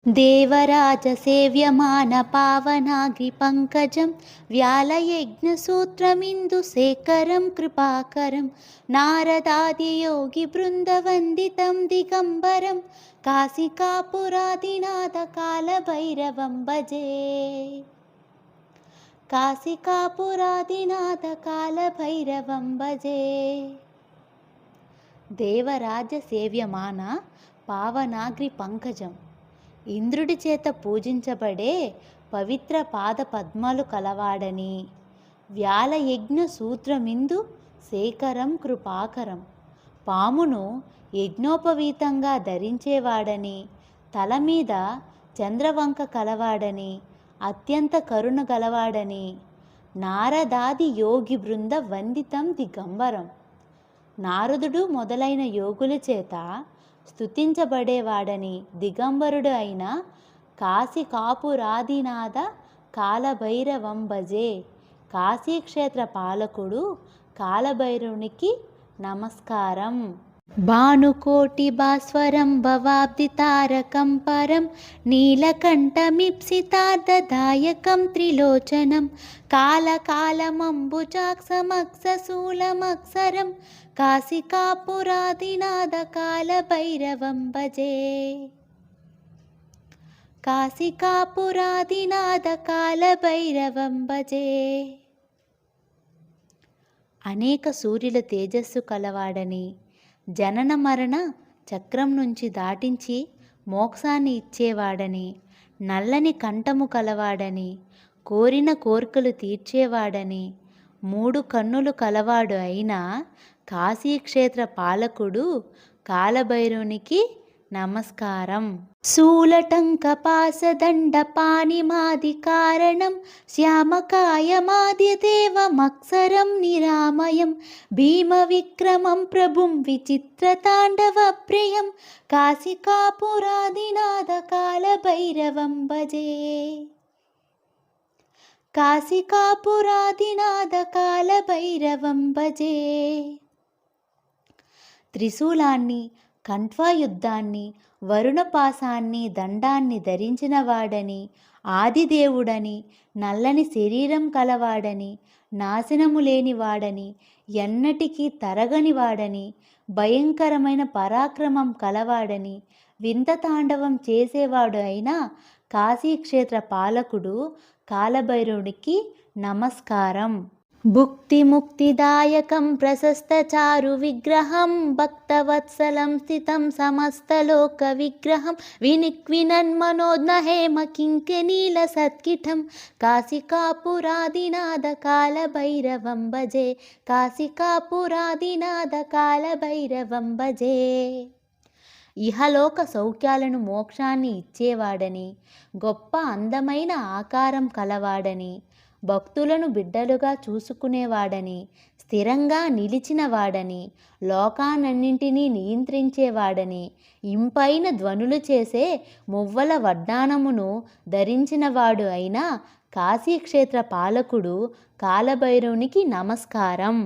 దేవరాజసేవ్యమాన పావనాగ్రిపంకజం వ్యాళయజ్ఞసూత్రమిందుశేఖరం కృపాకరం నారదాదియోగిబృందవందితం దిగంబరం కాశికాపురాదినాథకాలభైరవం భజే. కాశికాపురాదినాథకాలభైరవం భజే. దేవరాజసేవ్యమాన పావనాగ్రి పంకజం, ఇంద్రుడి చేత పూజించబడే పవిత్ర పాద పద్మాలు కలవాడని, వ్యాళయజ్ఞ సూత్రమిందు శేఖరం కృపాకరం, పామును యజ్ఞోపవీతంగా ధరించేవాడని, తల మీద చంద్రవంక కలవాడని, అత్యంత కరుణ గలవాడని, నారదాది యోగి బృంద వందితం దిగంబరం, నారదుడు మొదలైన యోగుల చేత స్తుతించబడేవాడని, దిగంబరుడు అయిన కాశికాపురాదినాథ కాలభైరవం భజే. కాశీక్షేత్ర పాలకుడు కాలభైరవునికి నమస్కారం. భానుకోటి భాస్వరం భవాబ్ది తారకం పరం నీలకంఠమిప్సితార్థదాయకం త్రిలోచనం కాలకాలమంబుజాక్షమక్షశూలమక్షరం కాశికాపురాదినాథ కాలభైరవం భజే. కాశికాపురాదినాథ కాలభైరవం భజే. అనేక సూర్యుల తేజస్సు కలవాడని, జనన మరణ చక్రం నుంచి దాటించి మోక్షాన్ని ఇచ్చేవాడని, నల్లని కంఠము కలవాడని, కోరిన కోర్కెలు తీర్చేవాడని, 3 కన్నులు కలవాడు అయిన కాశీక్షేత్ర పాలకుడు కాలభైరవునికి నమస్కారం. శూలటంకపాసదండపాణిమాది కారణం శ్యామకాయమాద్యదేవమక్షరం నిరామయం భీమ విక్రమం ప్రభుం విచిత్రతాండవ ప్రియం కాశికాపురాదినాథ కాలభైరవం భజే. కాశికాపురాదినాథ కాలభైరవం భజే. త్రిశూలాన్ని, కంఠ్వాయుద్ధాన్ని, వరుణపాశాన్ని, దండాన్ని ధరించిన వాడని, ఆదిదేవుడని, నల్లని శరీరం కలవాడని, నాశనము లేనివాడని, ఎన్నటికీ తరగని వాడని, భయంకరమైన పరాక్రమం కలవాడని, వింత తాండవం చేసేవాడు అయిన కాశీక్షేత్ర పాలకుడు కాలభైరవునికి నమస్కారం. భుక్తి ముక్తిదాయకం ప్రశస్త చారు విగ్రహం భక్తవత్సలం స్థితం సమస్తలోక విగ్రహం వినిక్వినన్మనోజ్ఞ హేమ కింకినీల సత్కిఠం కాశికాపురాదినాథ కాలభైరవం భజే. కాశికాపురాదినాథ కాలభైరవం భజే. ఇహలోక సౌఖ్యాలను, మోక్షాన్ని ఇచ్చేవాడని, గొప్ప అందమైన ఆకారం కలవాడని, భక్తులను బిడ్డలుగా చూసుకునేవాడని, స్థిరంగా నిలిచినవాడని, లోకానన్నింటినీ నియంత్రించేవాడని, ఇంపైన ధ్వనులు చేసే మువ్వల వడ్డానమును ధరించినవాడు అయిన కాశీక్షేత్ర పాలకుడు కాలభైరవునికి నమస్కారం.